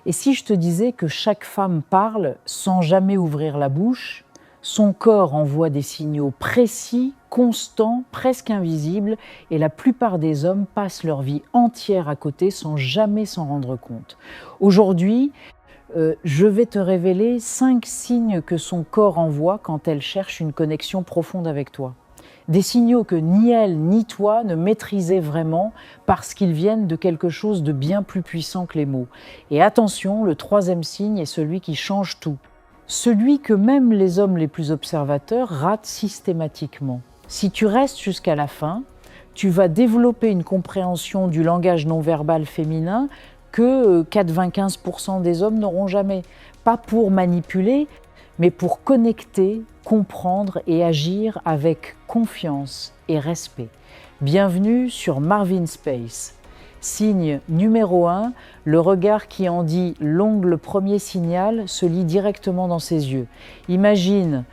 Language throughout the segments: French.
Et si je te disais que chaque femme parle sans jamais ouvrir la bouche, son corps envoie des signaux précis, constants, presque invisibles, et la plupart des hommes passent leur vie entière à côté sans jamais s'en rendre compte. Aujourd'hui, je vais te révéler 5 signes que son corps envoie quand elle cherche une connexion profonde avec toi. Des signaux que ni elle ni toi ne maîtrisez vraiment parce qu'ils viennent de quelque chose de bien plus puissant que les mots. Et attention, le 3e signe est celui qui change tout. Celui que même les hommes les plus observateurs ratent systématiquement. Si tu restes jusqu'à la fin, tu vas développer une compréhension du langage non-verbal féminin que 95% des hommes n'auront jamais. Pas pour manipuler, mais pour connecter, comprendre et agir avec confiance et respect. Bienvenue sur Marvin Space. Signe numéro 1, le regard qui en dit long le premier signal se lit directement dans ses yeux. Imagine,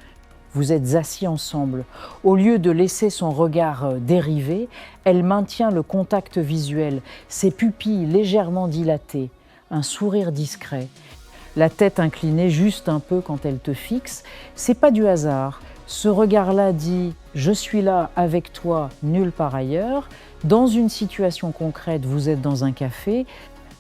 vous êtes assis ensemble. Au lieu de laisser son regard dériver, elle maintient le contact visuel, ses pupilles légèrement dilatées, un sourire discret. La tête inclinée juste un peu quand elle te fixe, c'est pas du hasard. Ce regard-là dit « je suis là avec toi, nulle part ailleurs ». Dans une situation concrète, vous êtes dans un café,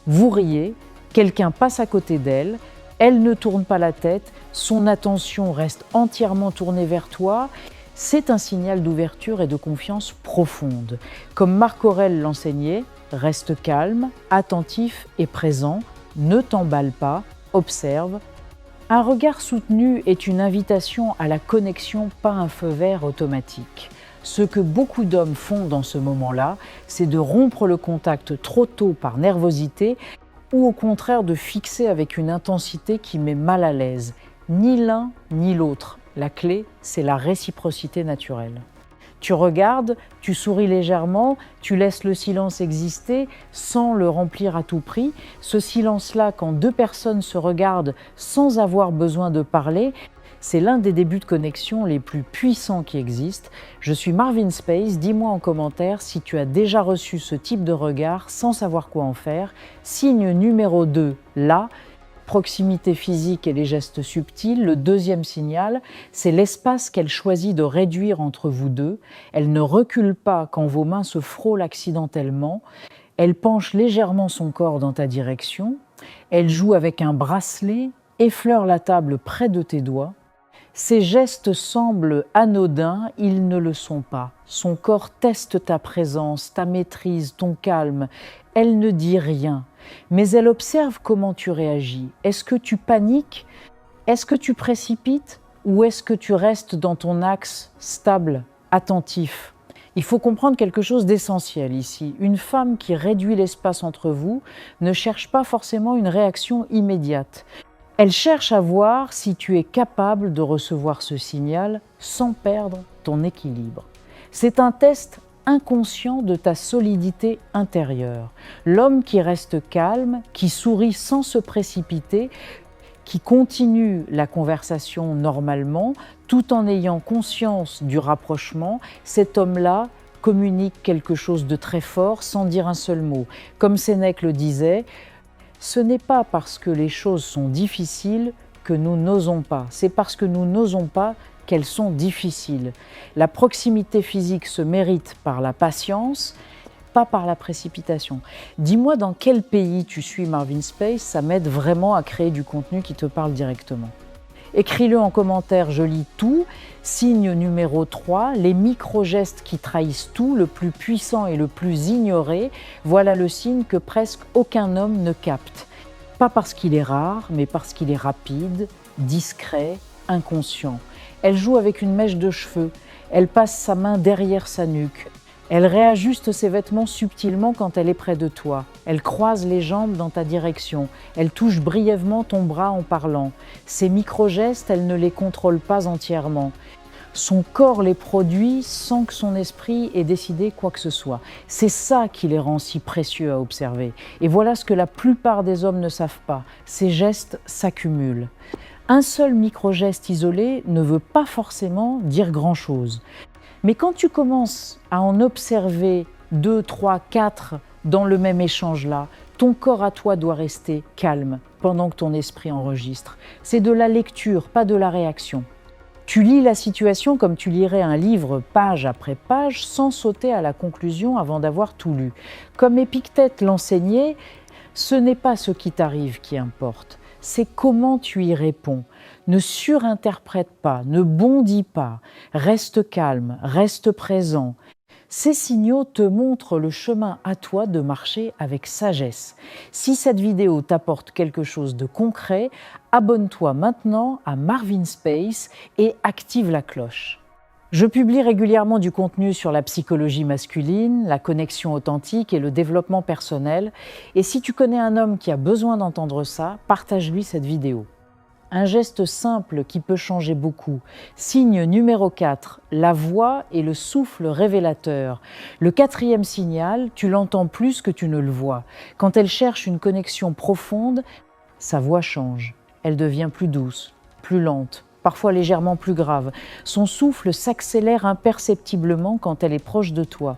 vous riez, quelqu'un passe à côté d'elle, elle ne tourne pas la tête, son attention reste entièrement tournée vers toi. C'est un signal d'ouverture et de confiance profonde. Comme Marc Aurèle l'enseignait, reste calme, attentif et présent, ne t'emballe pas, observe. Un regard soutenu est une invitation à la connexion, pas un feu vert automatique. Ce que beaucoup d'hommes font dans ce moment-là, c'est de rompre le contact trop tôt par nervosité ou au contraire de fixer avec une intensité qui met mal à l'aise. Ni l'un ni l'autre. La clé, c'est la réciprocité naturelle. Tu regardes, tu souris légèrement, tu laisses le silence exister sans le remplir à tout prix. Ce silence-là, quand 2 personnes se regardent sans avoir besoin de parler, c'est l'un des débuts de connexion les plus puissants qui existent. Je suis Marvin Space, dis-moi en commentaire si tu as déjà reçu ce type de regard sans savoir quoi en faire. Signe numéro 2, là. Proximité physique et les gestes subtils. Le 2e signal, c'est l'espace qu'elle choisit de réduire entre vous deux. Elle ne recule pas quand vos mains se frôlent accidentellement. Elle penche légèrement son corps dans ta direction. Elle joue avec un bracelet, effleure la table près de tes doigts. Ces gestes semblent anodins, ils ne le sont pas. Son corps teste ta présence, ta maîtrise, ton calme. Elle ne dit rien, mais elle observe comment tu réagis. Est-ce que tu paniques? Est-ce que tu précipites? Ou est-ce que tu restes dans ton axe stable, attentif? Il faut comprendre quelque chose d'essentiel ici. Une femme qui réduit l'espace entre vous ne cherche pas forcément une réaction immédiate. Elle cherche à voir si tu es capable de recevoir ce signal sans perdre ton équilibre. C'est un test inconscient de ta solidité intérieure. L'homme qui reste calme, qui sourit sans se précipiter, qui continue la conversation normalement, tout en ayant conscience du rapprochement, cet homme-là communique quelque chose de très fort sans dire un seul mot. Comme Sénèque le disait, ce n'est pas parce que les choses sont difficiles que nous n'osons pas, c'est parce que nous n'osons pas qu'elles sont difficiles. La proximité physique se mérite par la patience, pas par la précipitation. Dis-moi dans quel pays tu suis Marvin Space, ça m'aide vraiment à créer du contenu qui te parle directement. Écris-le en commentaire, je lis tout. Signe numéro 3, les micro-gestes qui trahissent tout, le plus puissant et le plus ignoré, voilà le signe que presque aucun homme ne capte. Pas parce qu'il est rare, mais parce qu'il est rapide, discret, inconscient. Elle joue avec une mèche de cheveux, elle passe sa main derrière sa nuque. Elle réajuste ses vêtements subtilement quand elle est près de toi. Elle croise les jambes dans ta direction. Elle touche brièvement ton bras en parlant. Ces micro-gestes, elle ne les contrôle pas entièrement. Son corps les produit sans que son esprit ait décidé quoi que ce soit. C'est ça qui les rend si précieux à observer. Et voilà ce que la plupart des hommes ne savent pas. Ces gestes s'accumulent. Un seul micro-geste isolé ne veut pas forcément dire grand-chose. Mais quand tu commences à en observer 2, 3, 4 dans le même échange-là, Ton corps à toi doit rester calme pendant que ton esprit enregistre. C'est de la lecture, pas de la réaction. Tu lis la situation comme tu lirais un livre page après page sans sauter à la conclusion avant d'avoir tout lu. Comme Épictète l'enseignait, ce n'est pas ce qui t'arrive qui importe, c'est comment tu y réponds. Ne surinterprète pas, ne bondis pas, reste calme, reste présent. Ces signaux te montrent le chemin à toi de marcher avec sagesse. Si cette vidéo t'apporte quelque chose de concret, abonne-toi maintenant à Marvin Space et active la cloche. Je publie régulièrement du contenu sur la psychologie masculine, la connexion authentique et le développement personnel. Et si tu connais un homme qui a besoin d'entendre ça, partage-lui cette vidéo. Un geste simple qui peut changer beaucoup. Signe numéro 4, la voix et le souffle révélateur. Le 4e signal, tu l'entends plus que tu ne le vois. Quand elle cherche une connexion profonde, sa voix change. Elle devient plus douce, plus lente, parfois légèrement plus grave. Son souffle s'accélère imperceptiblement quand elle est proche de toi.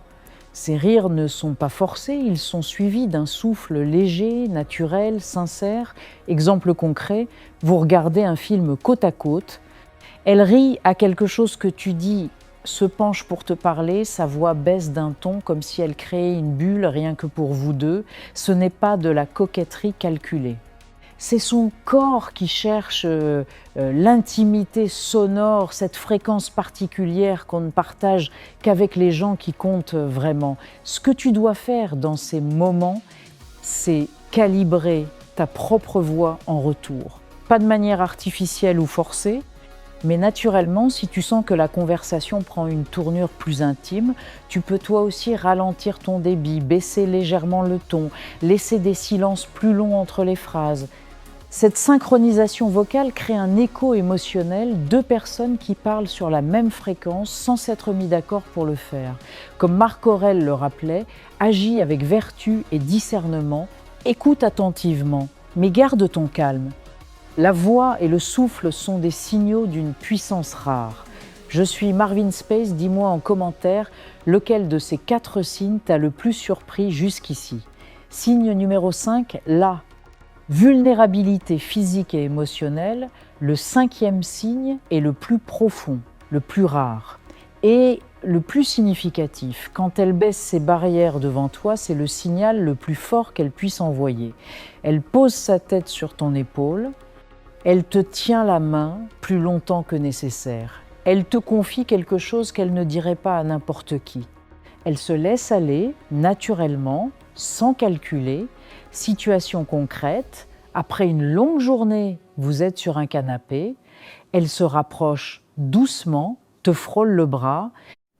Ses rires ne sont pas forcés, ils sont suivis d'un souffle léger, naturel, sincère. Exemple concret, vous regardez un film côte à côte. Elle rit à quelque chose que tu dis, se penche pour te parler, sa voix baisse d'un ton comme si elle créait une bulle rien que pour vous deux. Ce n'est pas de la coquetterie calculée. C'est son corps qui cherche l'intimité sonore, cette fréquence particulière qu'on ne partage qu'avec les gens qui comptent vraiment. Ce que tu dois faire dans ces moments, c'est calibrer ta propre voix en retour. Pas de manière artificielle ou forcée, mais naturellement, si tu sens que la conversation prend une tournure plus intime, tu peux toi aussi ralentir ton débit, baisser légèrement le ton, laisser des silences plus longs entre les phrases. Cette synchronisation vocale crée un écho émotionnel, deux personnes qui parlent sur la même fréquence sans s'être mis d'accord pour le faire. Comme Marc Aurèle le rappelait, agis avec vertu et discernement, écoute attentivement, mais garde ton calme. La voix et le souffle sont des signaux d'une puissance rare. Je suis Marvin Space, dis-moi en commentaire lequel de ces 4 signes t'a le plus surpris jusqu'ici. Signe numéro 5, là. Vulnérabilité physique et émotionnelle, le 5e signe est le plus profond, le plus rare et le plus significatif. Quand elle baisse ses barrières devant toi, c'est le signal le plus fort qu'elle puisse envoyer. Elle pose sa tête sur ton épaule, elle te tient la main plus longtemps que nécessaire. Elle te confie quelque chose qu'elle ne dirait pas à n'importe qui. Elle se laisse aller naturellement, sans calculer. Situation concrète, après une longue journée, vous êtes sur un canapé, elle se rapproche doucement, te frôle le bras,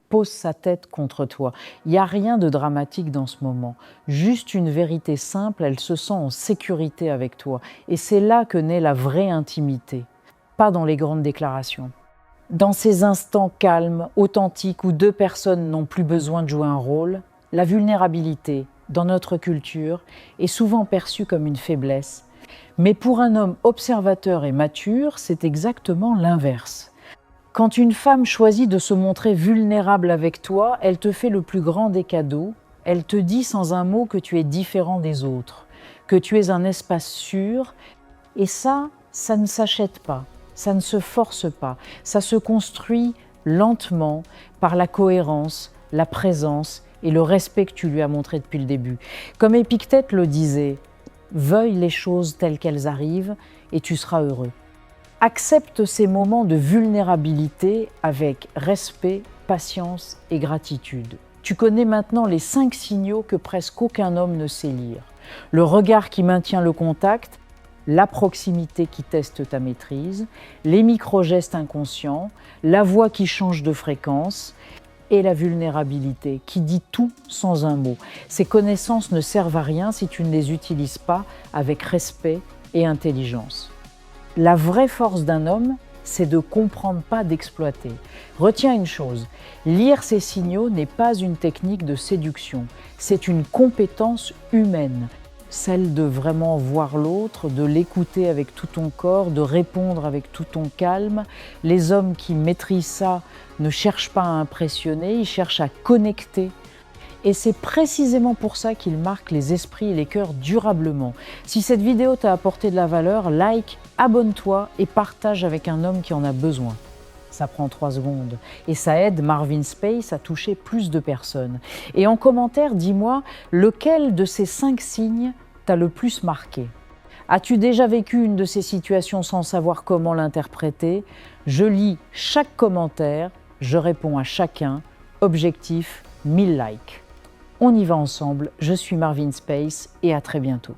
pose sa tête contre toi. Il n'y a rien de dramatique dans ce moment, juste une vérité simple, elle se sent en sécurité avec toi. Et c'est là que naît la vraie intimité, pas dans les grandes déclarations. Dans ces instants calmes, authentiques, où 2 personnes n'ont plus besoin de jouer un rôle, la vulnérabilité, dans notre culture, est souvent perçue comme une faiblesse. Mais pour un homme observateur et mature, c'est exactement l'inverse. Quand une femme choisit de se montrer vulnérable avec toi, elle te fait le plus grand des cadeaux. Elle te dit sans un mot que tu es différent des autres, que tu es un espace sûr. Et ça ne s'achète pas, ça ne se force pas. Ça se construit lentement par la cohérence, la présence et le respect que tu lui as montré depuis le début. Comme Épictète le disait, veuille les choses telles qu'elles arrivent et tu seras heureux. Accepte ces moments de vulnérabilité avec respect, patience et gratitude. Tu connais maintenant les 5 signaux que presque aucun homme ne sait lire. Le regard qui maintient le contact, la proximité qui teste ta maîtrise, les micro-gestes inconscients, la voix qui change de fréquence, et la vulnérabilité, qui dit tout sans un mot. Ces connaissances ne servent à rien si tu ne les utilises pas avec respect et intelligence. La vraie force d'un homme, c'est de comprendre, pas d'exploiter. Retiens une chose, lire ces signaux n'est pas une technique de séduction, c'est une compétence humaine. Celle de vraiment voir l'autre, de l'écouter avec tout ton corps, de répondre avec tout ton calme. Les hommes qui maîtrisent ça ne cherchent pas à impressionner, ils cherchent à connecter. Et c'est précisément pour ça qu'il marque les esprits et les cœurs durablement. Si cette vidéo t'a apporté de la valeur, like, abonne-toi et partage avec un homme qui en a besoin. Ça prend 3 secondes et ça aide Marvin Space à toucher plus de personnes. Et en commentaire, dis-moi lequel de ces 5 signes t'a le plus marqué. As-tu déjà vécu une de ces situations sans savoir comment l'interpréter? Je lis chaque commentaire, je réponds à chacun. Objectif 1000 likes. On y va ensemble, je suis Marvin Space et à très bientôt.